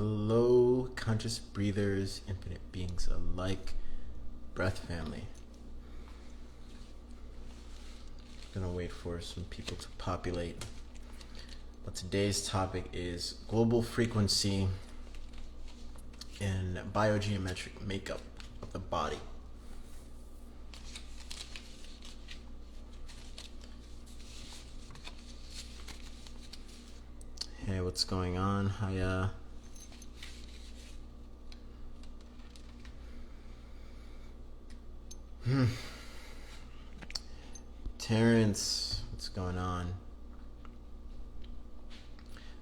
Hello, conscious breathers, infinite beings alike, breath family. Gonna wait for some people to populate. But today's topic is global frequency and biogeometric makeup of the body. Hey, what's going on? Hiya. Terrence, what's going on?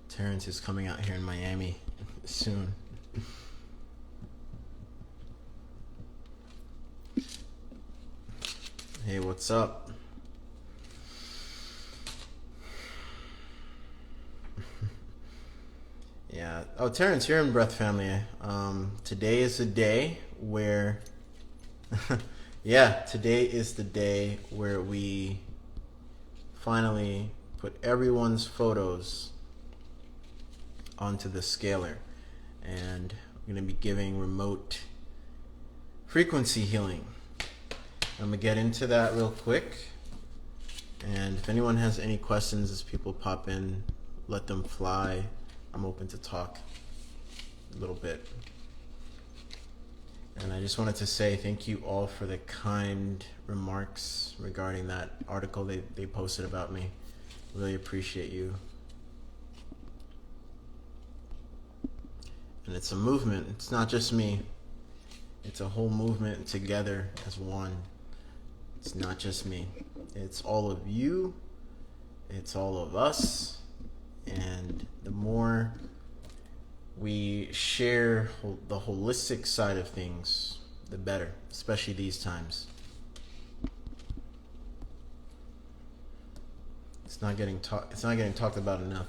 Terrence is coming out here in Miami soon. Hey, what's up? Yeah. Oh, Terrence, you're in Breath Family. Today is the day where yeah, today is the day where we finally put everyone's photos onto the scalar, and we're going to be giving remote frequency healing. I'm going to get into that real quick, and if anyone has any questions as people pop in, let them fly. I'm open to talk a little bit. And I just wanted to say thank you all for the kind remarks regarding that article they posted about me. Really appreciate you. And it's a movement. It's not just me. It's a whole movement together as one. It's not just me. It's all of you. It's all of us. And the more we share the holistic side of things, the better, especially these times. It's not getting talked about enough.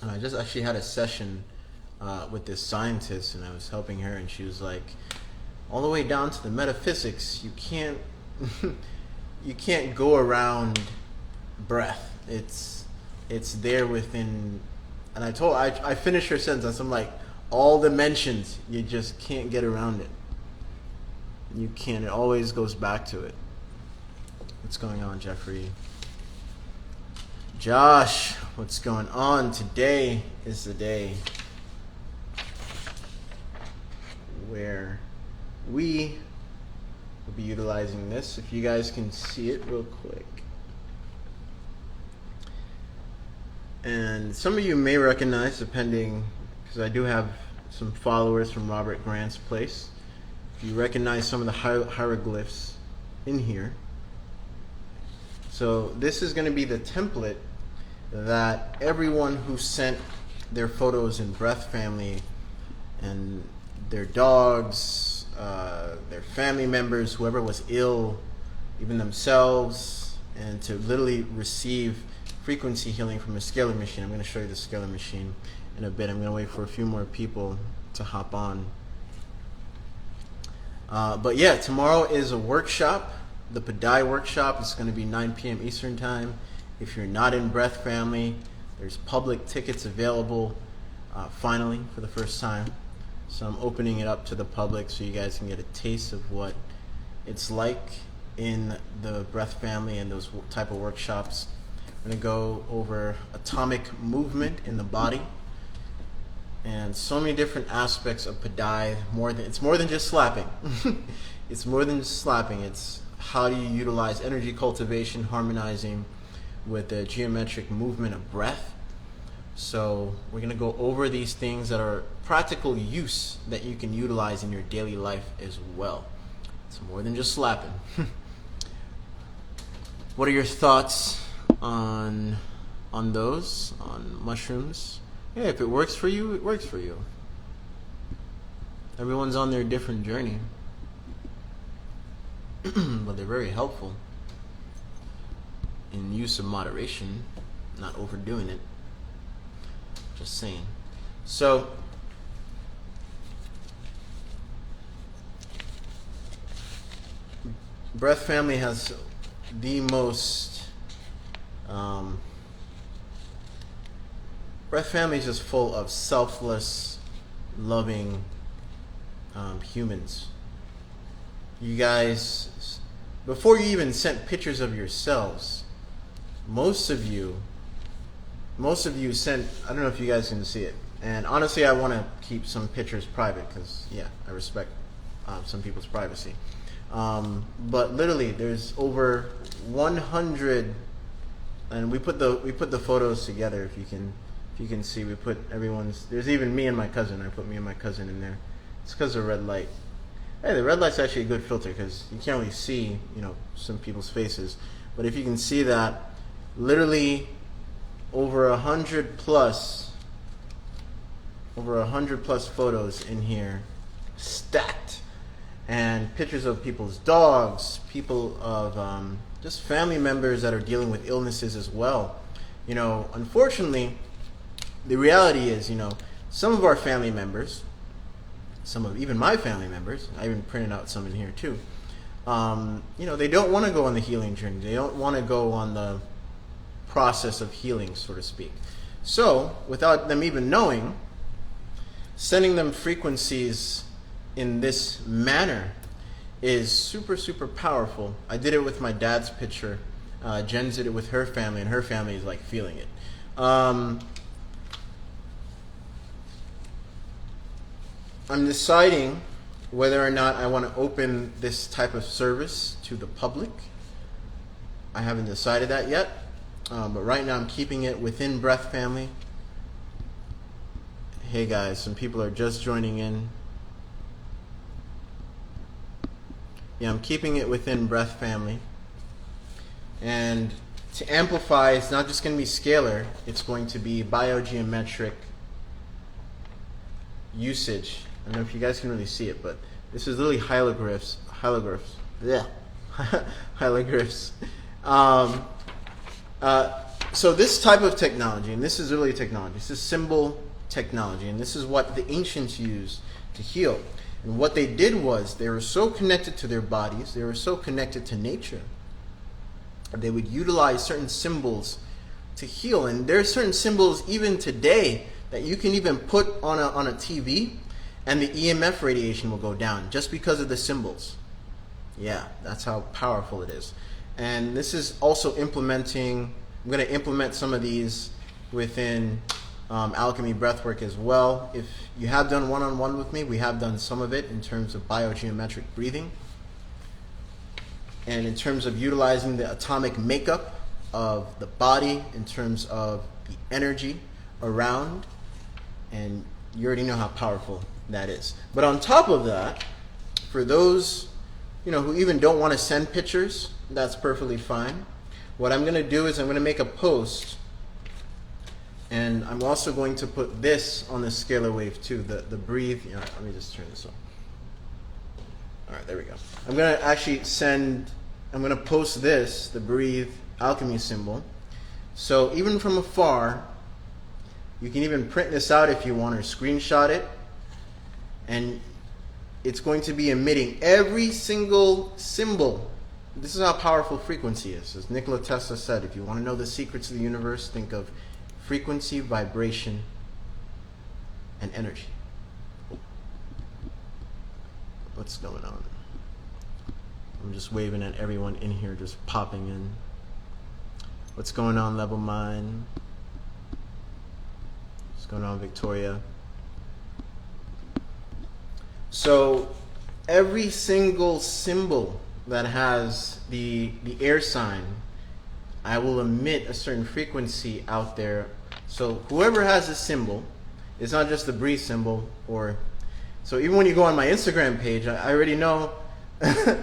And I just actually had a session with this scientist, and I was helping her, and she was like, all the way down to the metaphysics, you can't you can't go around breath. It's there within, and I finished her sentence. I'm like, all dimensions, you just can't get around it. You can't. It always goes back to it. What's going on, Jeffrey? Josh, what's going on? Today is the day where we will be utilizing this. If you guys can see it real quick. And some of you may recognize, depending, because I do have some followers from Robert Grant's place. If you recognize some of the hieroglyphs in here. So this is going to be the template that everyone who sent their photos in Breath Family, and their dogs, their family members, whoever was ill, even themselves, and to literally receive frequency healing from a scalar machine. I'm going to show you the scalar machine in a bit. I'm going to wait for a few more people to hop on. But yeah, tomorrow is a workshop, the Padai workshop. It's going to be 9 p.m. Eastern Time. If you're not in Breath Family, there's public tickets available finally for the first time. So I'm opening it up to the public so you guys can get a taste of what it's like in the Breath Family and those type of workshops. I'm going to go over atomic movement in the body and so many different aspects of Padai. It's more than just slapping. It's more than just slapping. It's how do you utilize energy cultivation, harmonizing with the geometric movement of breath. So we're going to go over these things that are practical use that you can utilize in your daily life as well. It's more than just slapping. What are your thoughts on those, on mushrooms? Yeah, if it works for you, it works for you. Everyone's on their different journey. But they're very helpful in use of moderation, not overdoing it. Just saying. So Breath Family has the most Breath family is just full of selfless, loving humans. You guys, before you even sent pictures of yourselves, most of you sent, I don't know if you guys can see it, and honestly I want to keep some pictures private because, yeah, I respect some people's privacy. But literally there's over 100, and we put the photos together. If you can see, we put everyone's, there's even me and my cousin. I put me and my cousin in there. It's because of red light. Hey, the red light's actually a good filter because you can't really see, some people's faces. But if you can see that, literally over 100 plus photos in here, stacked, and pictures of people's dogs, people of just family members that are dealing with illnesses as well. Unfortunately, the reality is, some of our family members, some of even my family members, I even printed out some in here too, they don't want to go on the healing journey. They don't want to go on the process of healing, so to speak. So, without them even knowing, sending them frequencies in this manner is super, super powerful. I did it with my dad's picture. Jen did it with her family, and her family is like feeling it. I'm deciding whether or not I want to open this type of service to the public. I haven't decided that yet, but right now I'm keeping it within Breath Family. Hey guys, some people are just joining in. Yeah, I'm keeping it within Breath Family. And to amplify, it's not just going to be scalar, it's going to be biogeometric usage. I don't know if you guys can really see it, but this is literally hieroglyphs. Yeah, hieroglyphs. So this type of technology, and this is really technology, this is symbol technology, and this is what the ancients used to heal. And what they did was they were so connected to their bodies, they were so connected to nature, they would utilize certain symbols to heal. And there are certain symbols even today that you can even put on a TV, and the EMF radiation will go down just because of the symbols. Yeah, that's how powerful it is. And this is also implementing, I'm going to implement some of these within Alchemy Breathwork as well. If you have done one-on-one with me, we have done some of it in terms of biogeometric breathing, and in terms of utilizing the atomic makeup of the body, in terms of the energy around, and you already know how powerful that is. But on top of that, for those who even don't want to send pictures, that's perfectly fine. What I'm going to do is I'm going to make a post, and I'm also going to put this on the Scalar Wave too, the breathe. Let me just turn this on. All right, there we go. I'm going to post this, the breathe alchemy symbol. So even from afar, you can even print this out if you want, or screenshot it, and it's going to be emitting every single symbol. This is how powerful frequency is. As Nikola Tesla said, if you want to know the secrets of the universe, think of frequency, vibration, and energy. What's going on? I'm just waving at everyone in here, just popping in. What's going on, Level Mind? What's going on, Victoria? So every single symbol that has the air sign, I will emit a certain frequency out there. So whoever has a symbol, it's not just the breathe symbol, so even when you go on my Instagram page, I already know I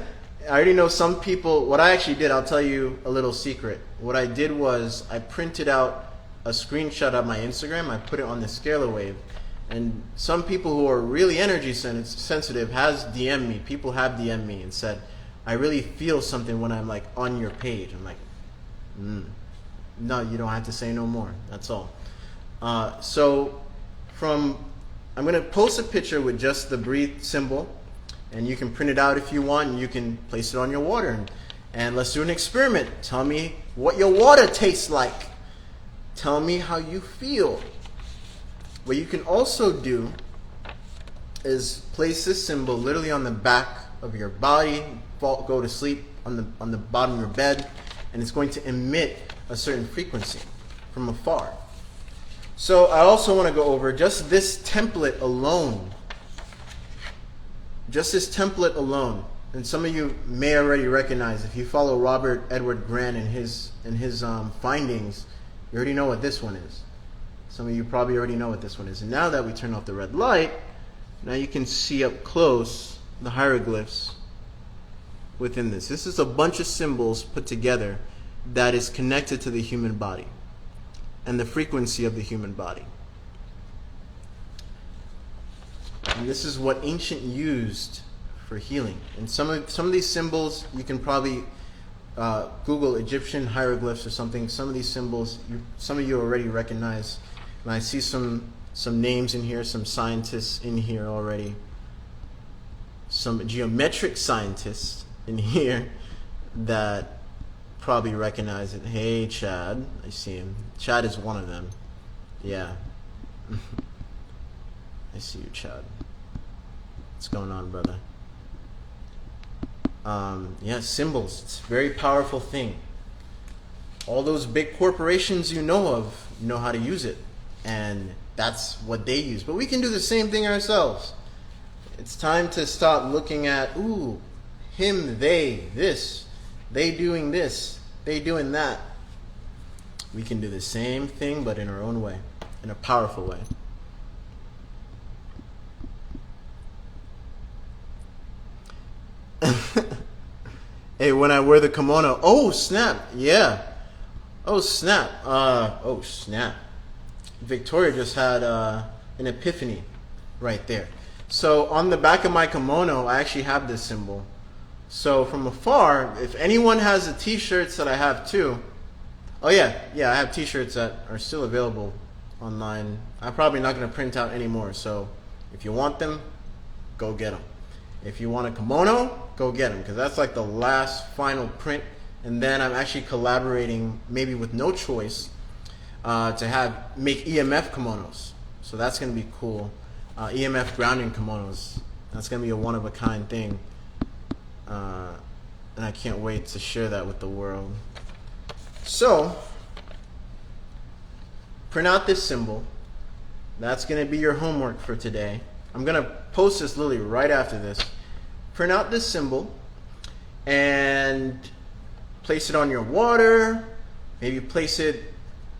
already know some people. What I actually did, I'll tell you a little secret. What I did was I printed out a screenshot of my Instagram, I put it on the Scalar Wave, and some people who are really energy sensitive has DM'd me. People have DM'd me and said, I really feel something when I'm like on your page. I'm like, no, you don't have to say no more. That's all. So I'm going to post a picture with just the breathe symbol, and you can print it out if you want, and you can place it on your water. And let's do an experiment. Tell me what your water tastes like. Tell me how you feel. What you can also do is place this symbol literally on the back of your body, go to sleep on the bottom of your bed, and it's going to emit a certain frequency from afar. So I also want to go over just this template alone. Just this template alone. And some of you may already recognize, if you follow Robert Edward Grant and his findings, you already know what this one is. Some of you probably already know what this one is. And now that we turn off the red light, now you can see up close the hieroglyphs within this. This is a bunch of symbols put together that is connected to the human body and the frequency of the human body. And this is what ancient used for healing. And some of these symbols, you can probably Google Egyptian hieroglyphs or something. Some of these symbols, some of you already recognize. And I see some names in here, some scientists in here already. Some geometric scientists in here that probably recognize it. Hey, Chad. I see him. Chad is one of them. Yeah. I see you, Chad. What's going on, brother? Yeah, symbols. It's a very powerful thing. All those big corporations you know of know how to use it. And that's what they use. But we can do the same thing ourselves. It's time to stop looking at, ooh, him, they, this, they doing this, they doing that. We can do the same thing, but in our own way, in a powerful way. Hey, when I wear the kimono, oh snap, yeah. Oh snap, oh snap. Victoria just had an epiphany right there. So on the back of my kimono, I actually have this symbol. So from afar, if anyone has the t-shirts that I have too, oh yeah, I have t-shirts that are still available online. I'm probably not going to print out anymore. So if you want them, go get them. If you want a kimono, go get them, because that's like the last final print. And then I'm actually collaborating, maybe with No Choice, to make EMF kimonos. So that's going to be cool. EMF grounding kimonos. That's going to be a one-of-a-kind thing. And I can't wait to share that with the world. So, print out this symbol. That's going to be your homework for today. I'm going to post this literally right after this. Print out this symbol and place it on your water. Maybe place it,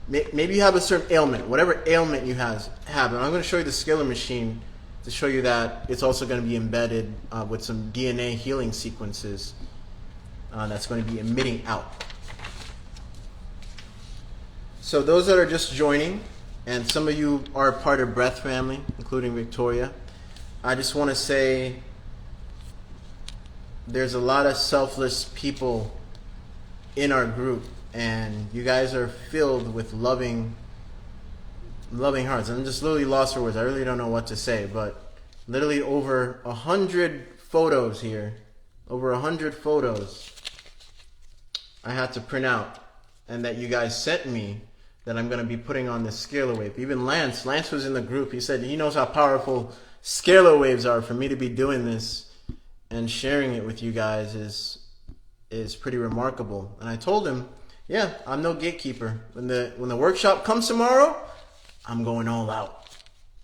maybe you have a certain ailment, whatever ailment you have. And I'm going to show you the Scalar machine to show you that it's also going to be embedded with some DNA healing sequences that's going to be emitting out. So those that are just joining, and some of you are part of Breath Family, including Victoria, I just want to say there's a lot of selfless people in our group, and you guys are filled with loving hearts. I'm just literally lost for words. I really don't know what to say, but literally over 100 photos here, over 100 photos I had to print out, and that you guys sent me, that I'm going to be putting on the Scalar Wave. Even Lance was in the group. He said he knows how powerful Scalar Waves are. For me to be doing this and sharing it with you guys is pretty remarkable. And I told him, yeah, I'm no gatekeeper. When the workshop comes tomorrow, I'm going all out.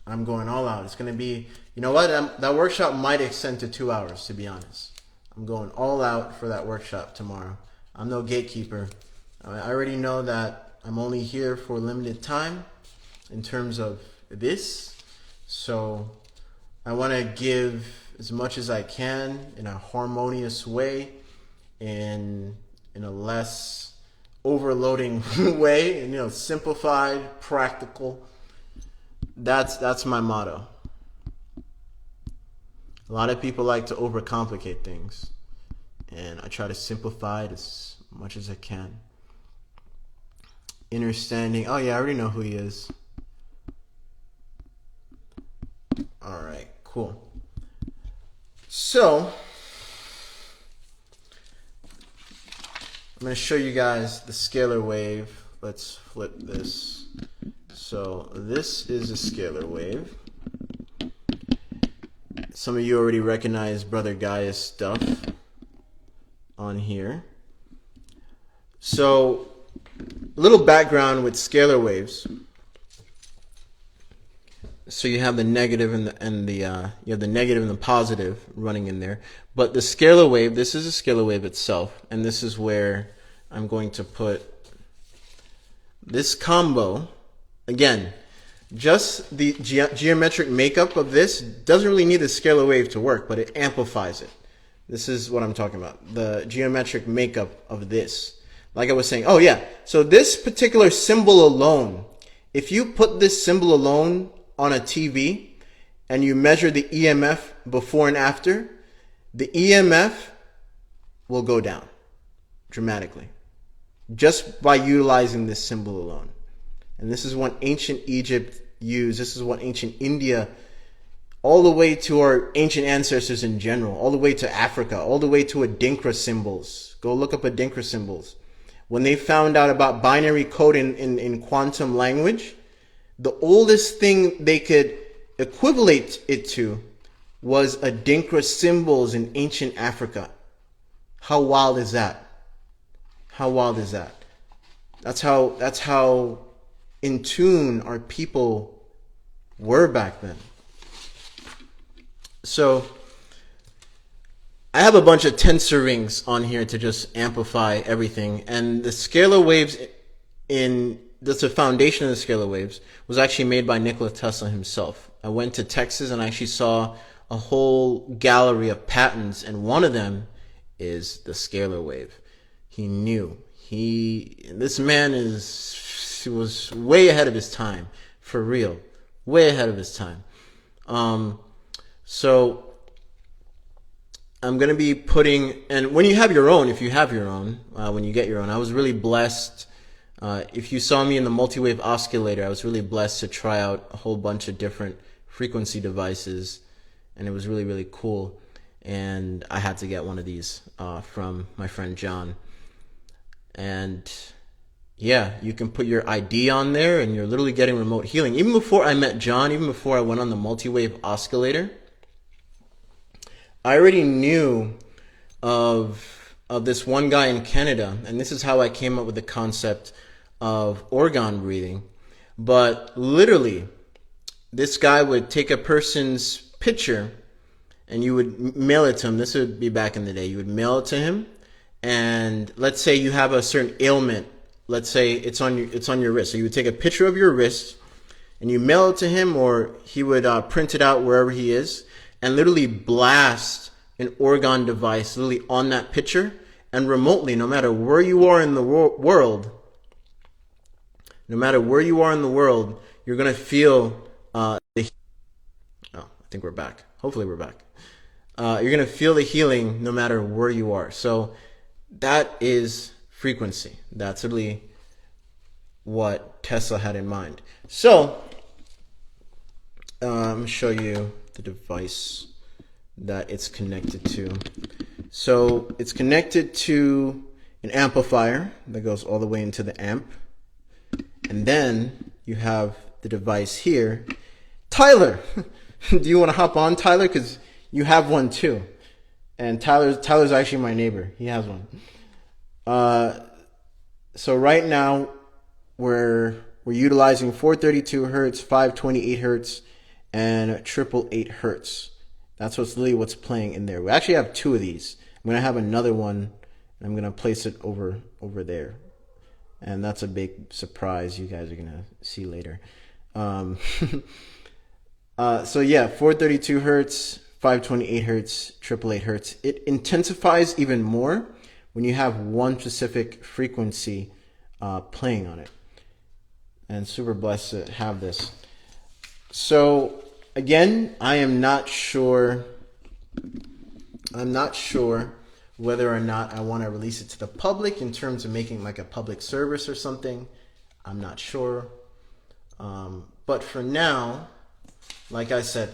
I'm going all out. It's going to be, you know what? That workshop might extend to 2 hours, to be honest. I'm going all out for that workshop tomorrow. I'm no gatekeeper. I already know that I'm only here for a limited time in terms of this. So I want to give as much as I can in a harmonious way, in a less overloading way, and simplified, practical. That's my motto. A lot of people like to overcomplicate things, and I try to simplify it as much as I can. Understanding. Oh yeah, I already know who he is. All right, cool. So I'm going to show you guys the Scalar Wave. Let's flip this So this is a scalar wave. Some of you already recognize Brother Gaia's stuff on here. So a little background with scalar waves. So you have the negative and the positive running in there. But the scalar wave, this is a scalar wave itself, and this is where I'm going to put this combo. Again, just the geometric makeup of this doesn't really need the scalar wave to work, but it amplifies it. This is what I'm talking about, the geometric makeup of this. Like I was saying, oh yeah, so this particular symbol alone, if you put this symbol alone on a TV and you measure the EMF before and after, the EMF will go down dramatically just by utilizing this symbol alone. And this is what ancient Egypt used. This is what ancient India, all the way to our ancient ancestors in general, all the way to Africa, all the way to Adinkra symbols. Go look up Adinkra symbols. When they found out about binary code in quantum language, the oldest thing they could equivalent it to was Adinkra symbols in ancient Africa. How wild is that? How wild is that? That's how in tune our people were back then. So I have a bunch of tensor rings on here to just amplify everything, and the scalar waves that's the foundation of the scalar waves was actually made by Nikola Tesla himself. I went to Texas and I actually saw a whole gallery of patents, and one of them is the scalar wave. He knew. This man was way ahead of his time, for real, way ahead of his time. So I'm going to be putting, and when you have your own, if you have your own, when you get your own, I was really blessed. If you saw me in the multi-wave oscillator, I was really blessed to try out a whole bunch of different frequency devices, and it was really, really cool. And I had to get one of these from my friend John. And yeah, you can put your ID on there, and you're literally getting remote healing. Even before I met John, even before I went on the multi-wave oscillator, I already knew of this one guy in Canada, and this is how I came up with the concept of organ breathing. But literally, this guy would take a person's picture and you would mail it to him. This would be back in the day. You would mail it to him, and let's say you have a certain ailment. Let's say it's on your wrist. So you would take a picture of your wrist and you mail it to him, or he would print it out wherever he is and literally blast an organ device literally on that picture, and remotely, no matter where you are in the world, you're going to feel oh, I think we're back. Hopefully we're back. You're going to feel the healing no matter where you are. So that is frequency. That's really what Tesla had in mind. So I'm going to show you the device that it's connected to. So it's connected to an amplifier that goes all the way into the amp. And then you have the device here. Tyler, do you want to hop on, Tyler? Because you have one too. And Tyler's actually my neighbor. He has one. So right now we're utilizing 432 hertz, 528 hertz, and 888 hertz. That's what's playing in there. We actually have two of these. I'm going to have another one, and I'm going to place it over there. And that's a big surprise you guys are going to see later. So yeah, 432 hertz, 528 hertz, 888 hertz. It intensifies even more when you have one specific frequency playing on it. And super blessed to have this. So again, I'm not sure whether or not I want to release it to the public in terms of making like a public service or something. I'm not sure. But for now, like I said,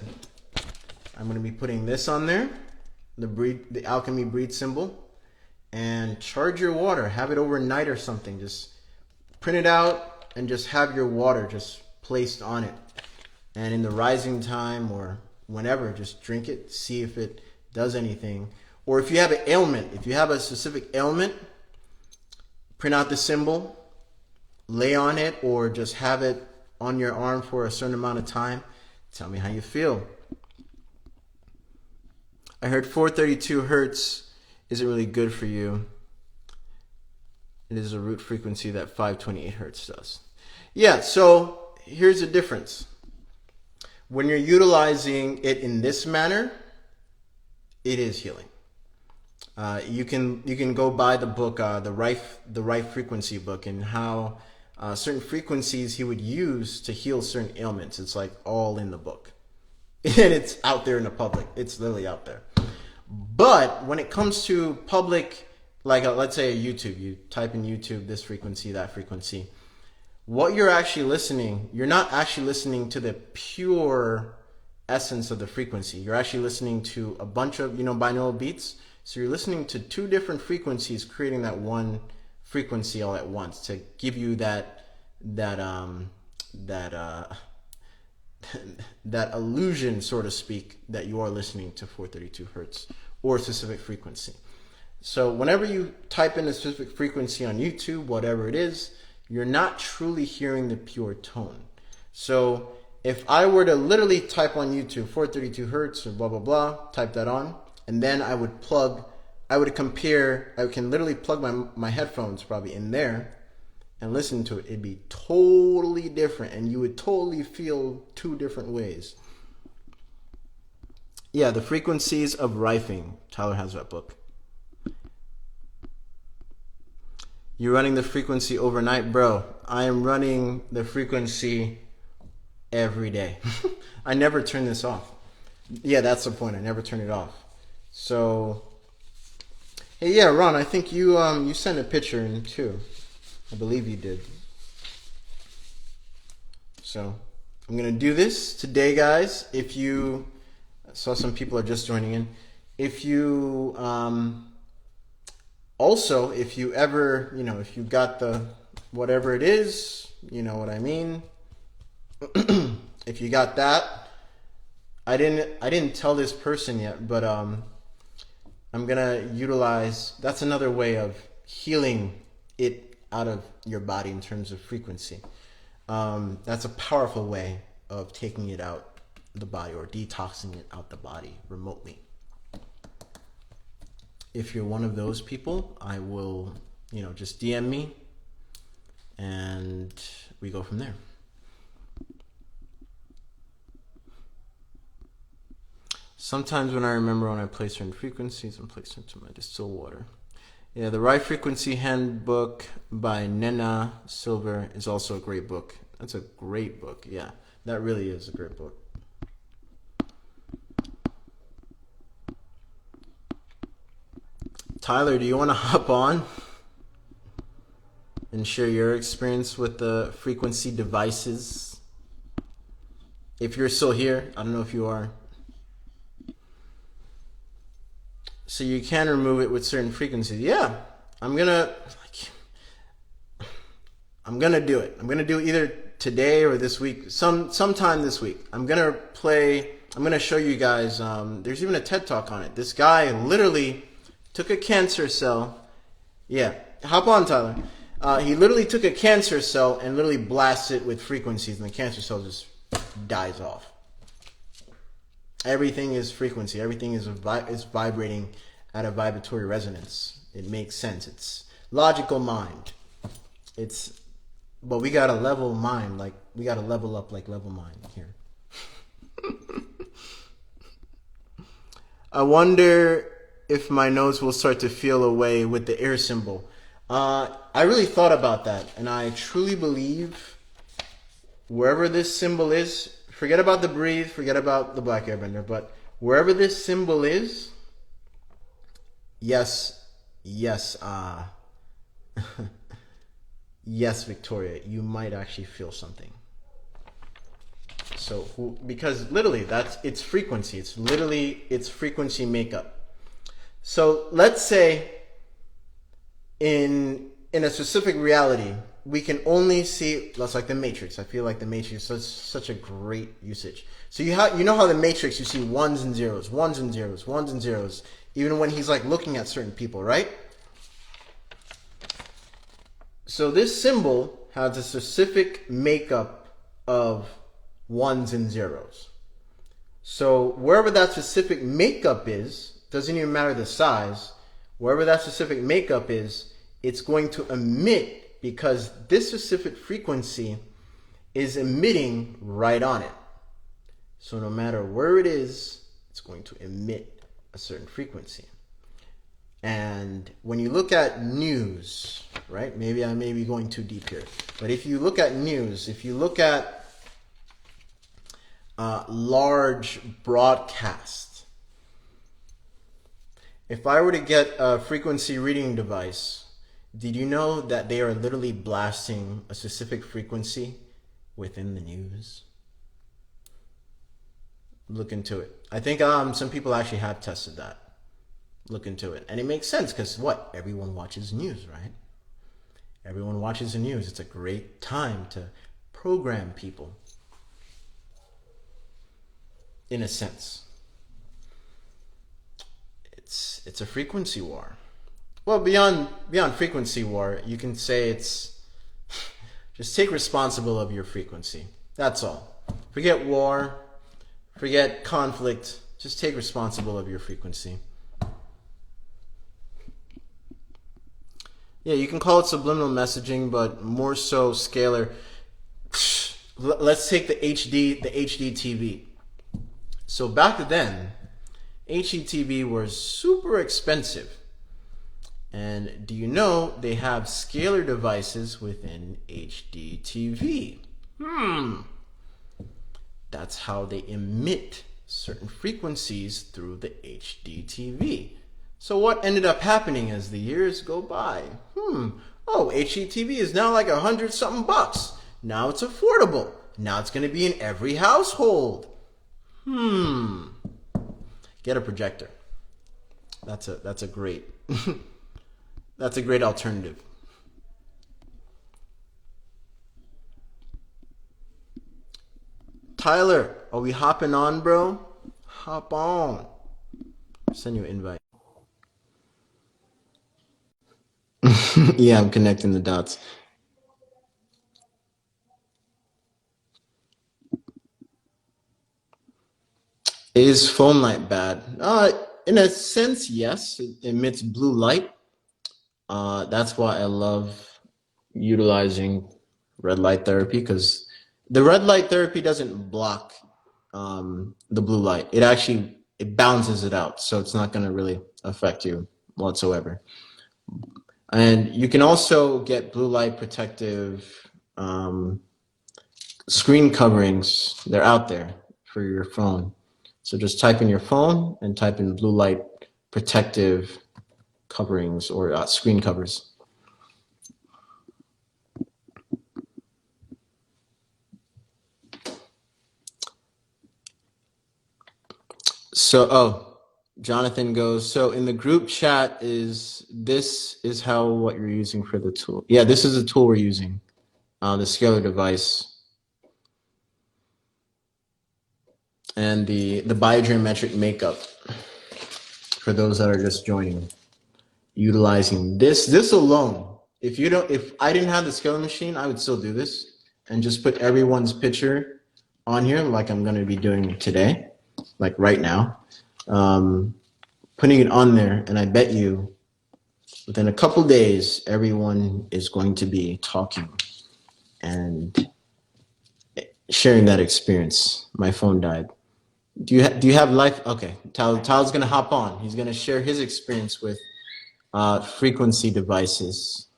I'm going to be putting this on there, the alchemy breed symbol, and charge your water. Have it overnight or something. Just print it out and just have your water just placed on it. And in the rising time or whenever, just drink it, see if it does anything. Or if you have an ailment, if you have a specific ailment, print out the symbol, lay on it, or just have it on your arm for a certain amount of time. Tell me how you feel. I heard 432 hertz isn't really good for you. It is a root frequency that 528 hertz does. Yeah, so here's the difference. When you're utilizing it in this manner, it is healing. You can go buy the book, the right frequency book, and how certain frequencies he would use to heal certain ailments. It's like all in the book, and it's out there in the public. It's literally out there. But when it comes to public, like let's say YouTube, you type in YouTube this frequency, that frequency. What you're actually listening, you're not actually listening to the pure essence of the frequency. You're actually listening to a bunch of, binaural beats. So you're listening to two different frequencies, creating that one frequency all at once to give you that illusion, so to speak, that you are listening to 432 hertz or a specific frequency. So whenever you type in a specific frequency on YouTube, whatever it is, you're not truly hearing the pure tone. So if I were to literally type on YouTube 432 hertz or blah, blah, blah, type that on, and then I can literally plug my headphones probably in there and listen to it. It'd be totally different, and you would totally feel two different ways. Yeah, the frequencies of rifing. Tyler has that book. You're running the frequency overnight, bro. I am running the frequency every day. I never turn this off. Yeah, that's the point. I never turn it off. So, hey, yeah, Ron, I think you sent a picture in too. I believe you did. So, I'm going to do this today, guys. If you saw some people are just joining in. If you, also, if you ever, if you got the, whatever it is, you know what I mean? If you got that, I didn't tell this person yet, but I'm gonna utilize, that's another way of healing it out of your body in terms of frequency. That's a powerful way of taking it out the body or detoxing it out the body remotely. If you're one of those people, I will, just DM me and we go from there. Sometimes when I place certain frequencies, I'm placing into my distilled water. Yeah, the Right Frequency Handbook by Nena Silver is also a great book. That's a great book. Yeah, that really is a great book. Tyler, do you want to hop on and share your experience with the frequency devices? If you're still here, I don't know if you are. So you can remove it with certain frequencies. Yeah, I'm gonna do it. I'm gonna do it either today or this week, sometime this week. I'm gonna show you guys. There's even a TED Talk on it. This guy literally took a cancer cell. Yeah, hop on, Tyler. He literally took a cancer cell and literally blasted it with frequencies, and the cancer cell just dies off. Everything is frequency. Everything is vibrating at a vibratory resonance. It makes sense. It's logical mind. But we got a level mind, like we got to level up like level mind here. I wonder if my nose will start to feel away with the air symbol. I really thought about that, and I truly believe wherever this symbol is, forget about the breathe, forget about the black airbender, but wherever this symbol is, yes, yes, Victoria, you might actually feel something. So, because literally it's frequency. It's literally its frequency makeup. So let's say in a specific reality, we can only see, that's like the matrix. I feel like the matrix is such a great usage. So you know how the matrix, you see ones and zeros, ones and zeros, ones and zeros, even when he's like looking at certain people, right? So this symbol has a specific makeup of ones and zeros. So wherever that specific makeup is, doesn't even matter the size, wherever that specific makeup is, it's going to emit, because this specific frequency is emitting right on it. So no matter where it is, it's going to emit a certain frequency. And when you look at news, right? Maybe I may be going too deep here, but if you look at news, if you look at large broadcast, if I were to get a frequency reading device, did you know that they are literally blasting a specific frequency within the news? Look into it. I think some people actually have tested that. Look into it. And it makes sense because what? Everyone watches news, right? Everyone watches the news. It's a great time to program people, in a sense. It's a frequency war. Well, beyond frequency war, you can say it's just take responsibility of your frequency. That's all. Forget war, forget conflict. Just take responsibility of your frequency. Yeah, you can call it subliminal messaging, but more so scalar. Let's take the HD TV. So back then, HD TV was super expensive. And do you know they have scalar devices within HD TV? That's how they emit certain frequencies through the HD TV. So what ended up happening as the years go by? Oh, HD TV is now like $100-something bucks. Now it's affordable. Now it's going to be in every household. Get a projector. That's a great that's a great alternative. Tyler, are we hopping on, bro? Hop on. Send you an invite. Yeah, I'm connecting the dots. Is phone light bad? In a sense, yes. It emits blue light. That's why I love utilizing red light therapy, because the red light therapy doesn't block the blue light. It balances it out, so it's not going to really affect you whatsoever. And you can also get blue light protective screen coverings. They're out there for your phone. So just type in your phone and type in blue light protective coverings or screen covers. So, Jonathan goes, so in the group chat, this is what you're using for the tool. Yeah, this is the tool we're using, the scalar device. And the biogeometric makeup for those that are just joining, utilizing this alone. If I didn't have the scalar machine, I would still do this and just put everyone's picture on here like I'm going to be doing today, like right now, putting it on there, and I bet you within a couple days, everyone is going to be talking and sharing that experience. My phone died. Do you have life? Okay, Tyler's gonna hop on. He's gonna share his experience with frequency devices.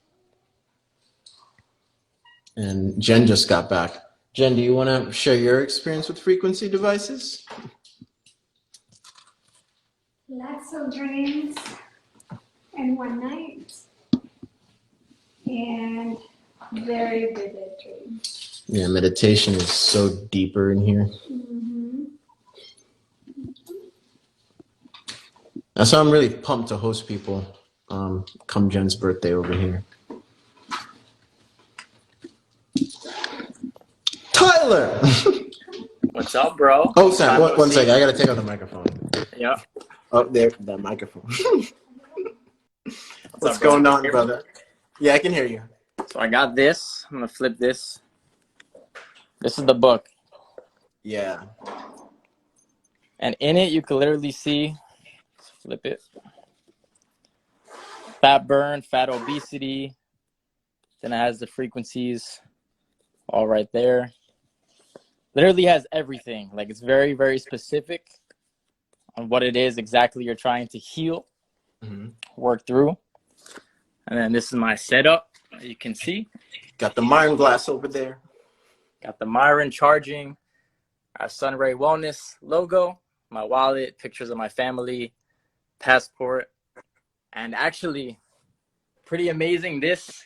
And Jen just got back. Jen, do you want to share your experience with frequency devices? Lots of dreams in one night, and very vivid dreams. Yeah, meditation is so deeper in here. That's why I'm really pumped to host people come Jen's birthday over here. Tyler. What's up, bro? Oh, Sam, Time no one see. second. I gotta take out the microphone. Yeah. Oh, there, the microphone. What's up, bro? going on, Hear me? brother? Yeah, I can hear you. So I got this. I'm gonna flip this. This is the book, Yeah. and in it you can literally see. Flip it. Fat burn, fat obesity. Then it has the frequencies, all right there. Literally has everything. Like it's very, very specific on what it is exactly you're trying to heal, work through. And then this is my setup. You can see. Got the Myron glass over there. Got the Myron charging, our Sunray Wellness logo, my wallet, pictures of my family, passport, and actually pretty amazing. This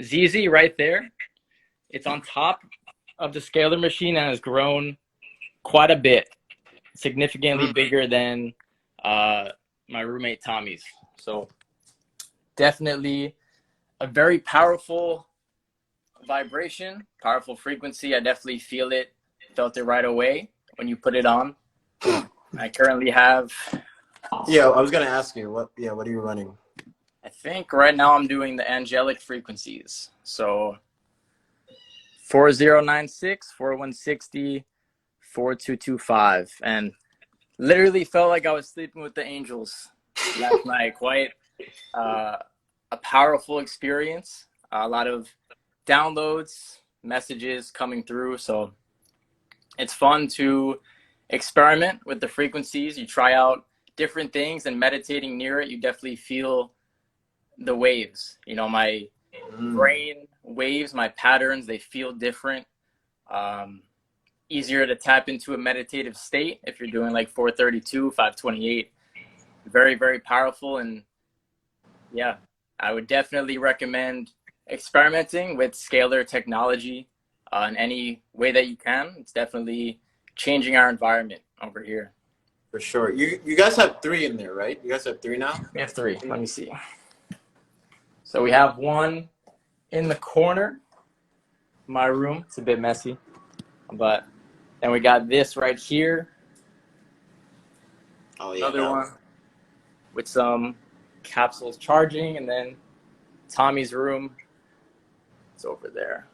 ZZ right there, it's on top of the Scalar machine and has grown quite a bit, significantly bigger than my roommate Tommy's. So definitely a very powerful vibration, powerful frequency. I definitely felt it right away when you put it on. I currently have, Yeah, I was gonna ask you what are you running? I think right now I'm doing the angelic frequencies. So 4096, 4160, 4225. And literally felt like I was sleeping with the angels last night. Quite a powerful experience. A lot of downloads, messages coming through. So it's fun to experiment with the frequencies. You try out different things, and meditating near it, you definitely feel the waves. You know, my brain waves, my patterns, they feel different. Easier to tap into a meditative state if you're doing like 432, 528. Very, very powerful. And yeah, I would definitely recommend experimenting with scalar technology in any way that you can. It's definitely changing our environment over here. For sure. You guys have 3 in there, right? You guys have 3 now? We have 3. Let me see. So we have one in the corner, my room. It's a bit messy, but then we got this right here. Oh yeah. Another one with some capsules charging, and then Tommy's room. It's over there.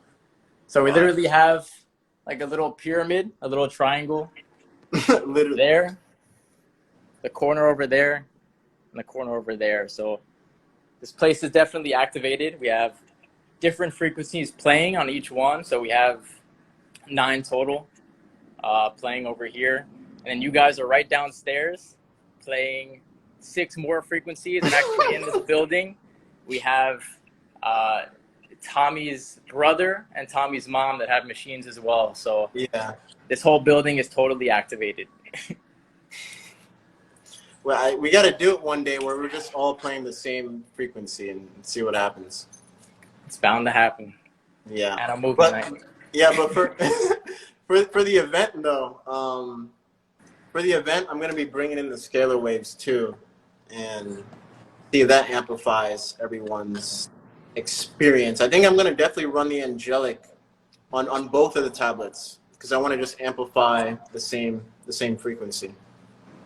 So we literally have like a little pyramid, a little triangle Literally. there, the corner over there, and the corner over there. So this place is definitely activated. We have different frequencies playing on each one. So we have 9 total playing over here. And then you guys are right downstairs playing 6 more frequencies. And actually in this building, we have Tommy's brother and Tommy's mom that have machines as well. So yeah, this whole building is totally activated. well, we got to do it one day where we're just all playing the same frequency and see what happens. It's bound to happen. Yeah, And I'm moving. But for for the event though, for the event, I'm gonna be bringing in the Scalar Waves too, and see if that amplifies everyone's experience. I think I'm gonna definitely run the angelic on both of the tablets because I want to just amplify the same frequency.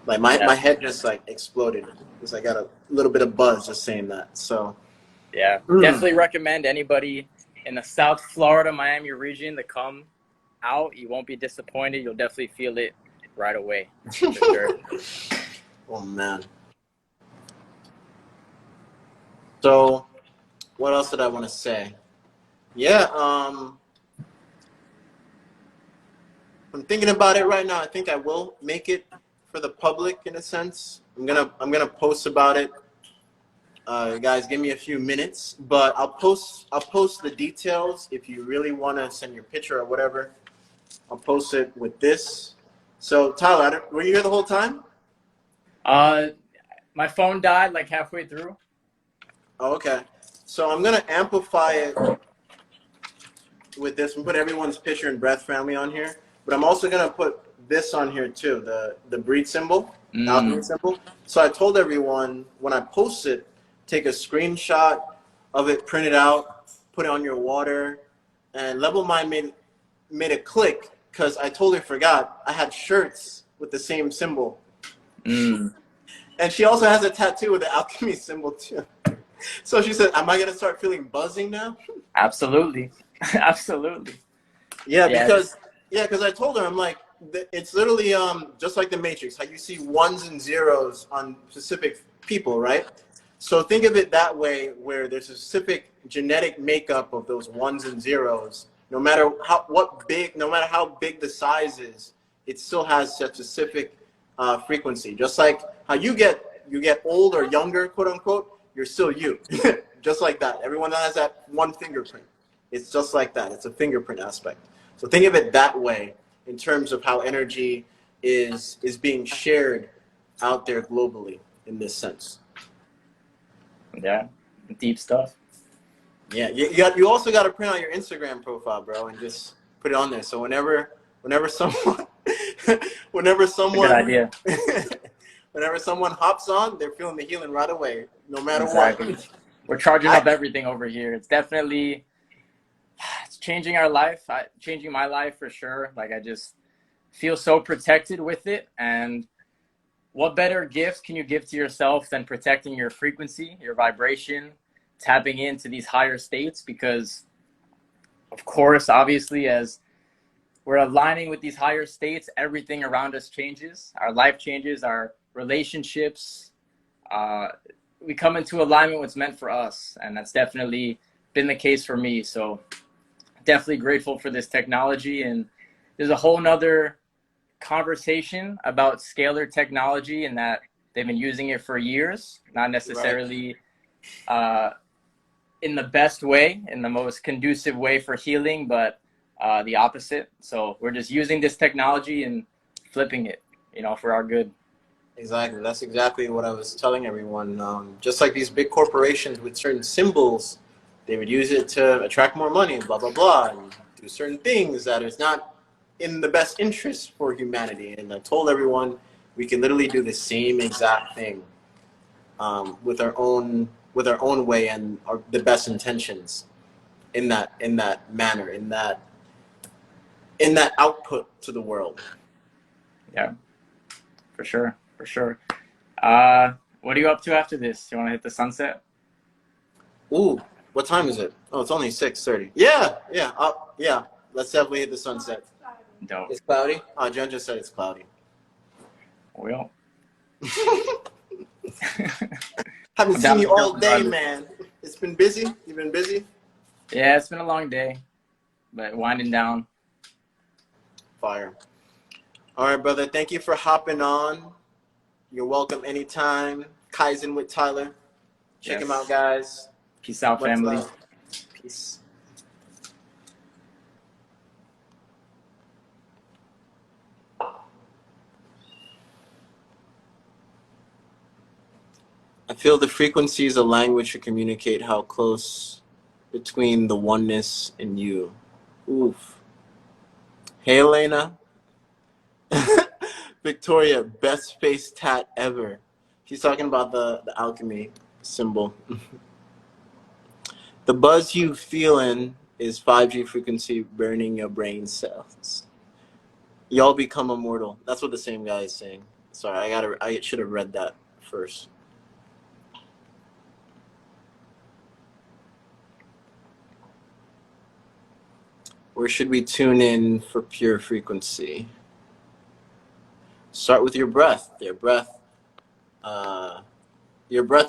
Like my head just like exploded because I got a little bit of buzz just saying that. So yeah, definitely recommend anybody in the South Florida, Miami region to come out. You won't be disappointed. You'll definitely feel it right away. For sure. Oh man. So what else did I want to say? Yeah, I'm thinking about it right now. I think I will make it for the public in a sense. I'm gonna post about it. Guys, give me a few minutes, but I'll post the details if you really want to send your picture or whatever. I'll post it with this. So Tyler, were you here the whole time? My phone died like halfway through. Oh, okay. So I'm gonna amplify it with this and put everyone's picture and breath family on here. But I'm also gonna put this on here too, the breed symbol, alchemy symbol. So I told everyone when I post it, take a screenshot of it, print it out, put it on your water. And Level Mind made made a click because I totally forgot I had shirts with the same symbol. Mm, And she also has a tattoo with the alchemy symbol too. So she said, am I going to start feeling buzzing now? absolutely. Absolutely. Yeah, Yes. because I told her, I'm like, it's literally just like the Matrix, how you see ones and zeros on specific people, right? So think of it that way, where there's a specific genetic makeup of those ones and zeros. No matter no matter how big the size is, it still has a specific frequency. Just like how you get old or younger, quote unquote, you're still you. Just like that. Everyone has that one fingerprint. It's just like that. It's a fingerprint aspect. So think of it that way in terms of how energy is being shared out there globally in this sense. Yeah. Deep stuff. Yeah, you also got to print out your Instagram profile, bro, and just put it on there. So whenever someone whenever It's a good someone idea. whenever someone hops on, they're feeling the healing right away, no matter what. Exactly. We're charging I, up everything over here. It's definitely it's changing our life. Changing my life for sure. Like I just feel so protected with it. And what better gift can you give to yourself than protecting your frequency, your vibration, tapping into these higher states? Because of course, obviously, as we're aligning with these higher states, everything around us changes. Our life changes, our relationships. Uh, we come into alignment with what's meant for us. And that's definitely been the case for me. So definitely grateful for this technology. And there's a whole nother conversation about scalar technology and that they've been using it for years, not necessarily in the best way, in the most conducive way for healing, but the opposite. So we're just using this technology and flipping it, for our good. Exactly. That's exactly what I was telling everyone. Just like these big corporations with certain symbols, they would use it to attract more money, blah, blah, blah, and do certain things that is not in the best interest for humanity. And I told everyone we can literally do the same exact thing with our own way and the best intentions in that manner, in that output to the world. Yeah, for sure. For sure. What are you up to after this? You want to hit the sunset? Ooh, what time is it? Oh, it's only 6:30. Yeah. Yeah. Let's definitely hit the sunset. Dope. It's cloudy. Oh, Jen just said it's cloudy. Well, Haven't I'm seen down you to all jump day, regardless. man. It's been busy. You've been busy. Yeah, it's been a long day, but winding down. Fire. All right, brother. Thank you for hopping on. You're welcome anytime. Kaizen with Tyler. Check him Yes. out, guys. Peace out, Much family. love. Peace. I feel the frequency is a language to communicate how close between the oneness and you. Oof. Hey, Elena. Victoria, best face tat ever. She's talking about the alchemy symbol. The buzz you feeling is 5G frequency burning your brain cells. Y'all become immortal. That's what the same guy is saying. Sorry, I should have read that first. Where should we tune in for pure frequency? Start with your breath. Your breath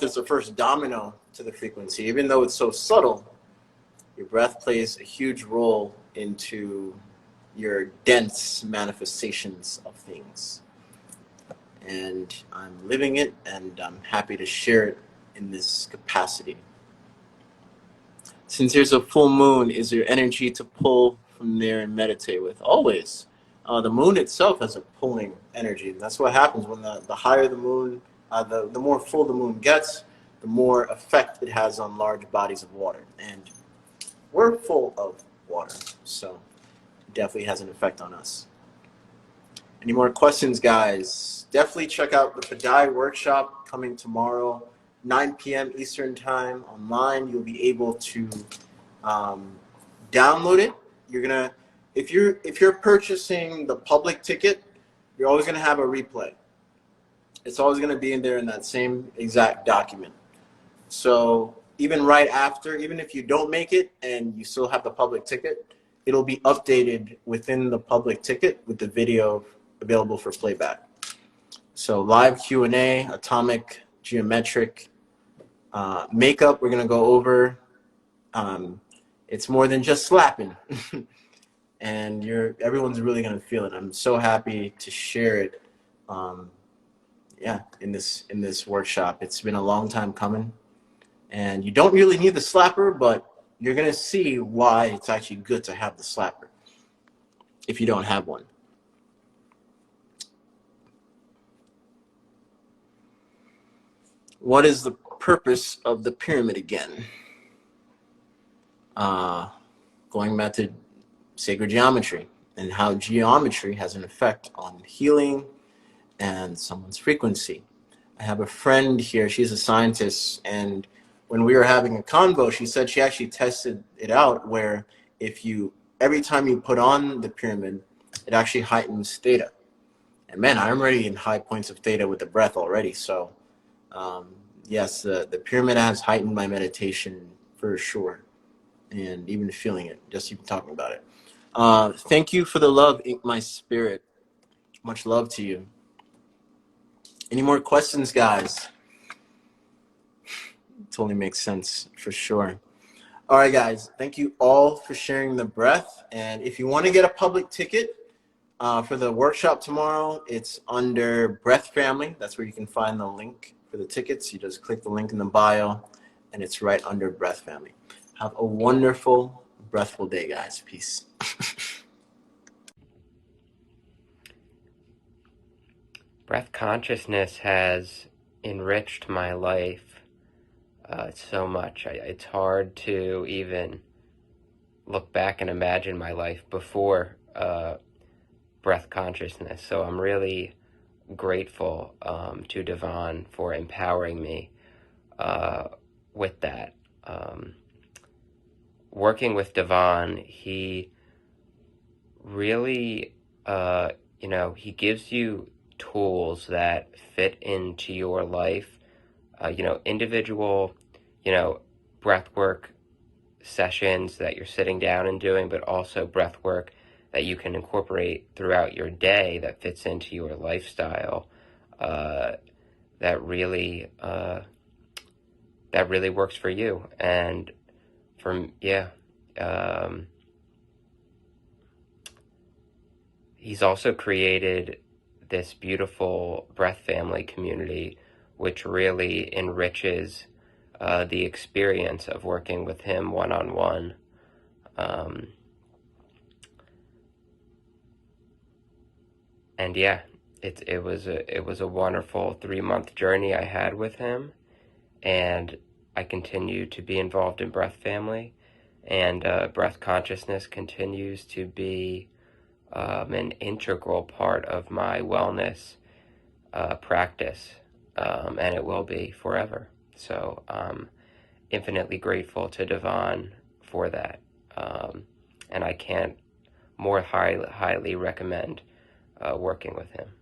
is the first domino to the frequency. Even though it's so subtle, your breath plays a huge role into your dense manifestations of things. And I'm living it, and I'm happy to share it in this capacity. Since there's a full moon, is there energy to pull from there and meditate with? Always. The moon itself has a pulling energy. That's what happens when the higher the moon, the more full the moon gets, the more effect it has on large bodies of water. And we're full of water, so it definitely has an effect on us. Any more questions, guys? Definitely check out the Padai workshop coming tomorrow, 9 p.m. Eastern Time online. You'll be able to download it. You're gonna if you're purchasing the public ticket, you're always going to have a replay. It's always going to be in there in that same exact document. So even right after, even if you don't make it and you still have the public ticket, it'll be updated within the public ticket with the video available for playback. So live Q&A, atomic, geometric, makeup we're going to go over. It's more than just slapping. And everyone's really going to feel it. I'm so happy to share it in this workshop. It's been a long time coming. And you don't really need the slapper, but you're going to see why it's actually good to have the slapper if you don't have one. What is the purpose of the pyramid again? Going back to sacred geometry and how geometry has an effect on healing and someone's frequency. I have a friend here, she's a scientist, and when we were having a convo, she said she actually tested it out where every time you put on the pyramid, it actually heightens theta. And man, I'm already in high points of theta with the breath already. So yes, the pyramid has heightened my meditation for sure. And even feeling it, just even talking about it. Thank you for the love, Ink My Spirit. Much love to you. Any more questions, guys? Totally makes sense, for sure. All right, guys. Thank you all for sharing the breath. And if you want to get a public ticket for the workshop tomorrow, it's under Breath Family. That's where you can find the link for the tickets. You just click the link in the bio, and it's right under Breath Family. Have a wonderful, breathful day, guys. Peace. Breath consciousness has enriched my life so much. It's hard to even look back and imagine my life before breath consciousness. So I'm really grateful to Devon for empowering me with that. Working with Devon, he really, he gives you tools that fit into your life, individual, breath work sessions that you're sitting down and doing, but also breath work that you can incorporate throughout your day that fits into your lifestyle, that really works for you. And he's also created this beautiful breath family community, which really enriches the experience of working with him one-on-one. And yeah, it was a wonderful 3-month journey I had with him, and I continue to be involved in Breath Family, and breath consciousness continues to be an integral part of my wellness practice, and it will be forever. So I'm infinitely grateful to Devon for that, and I can't more highly recommend working with him.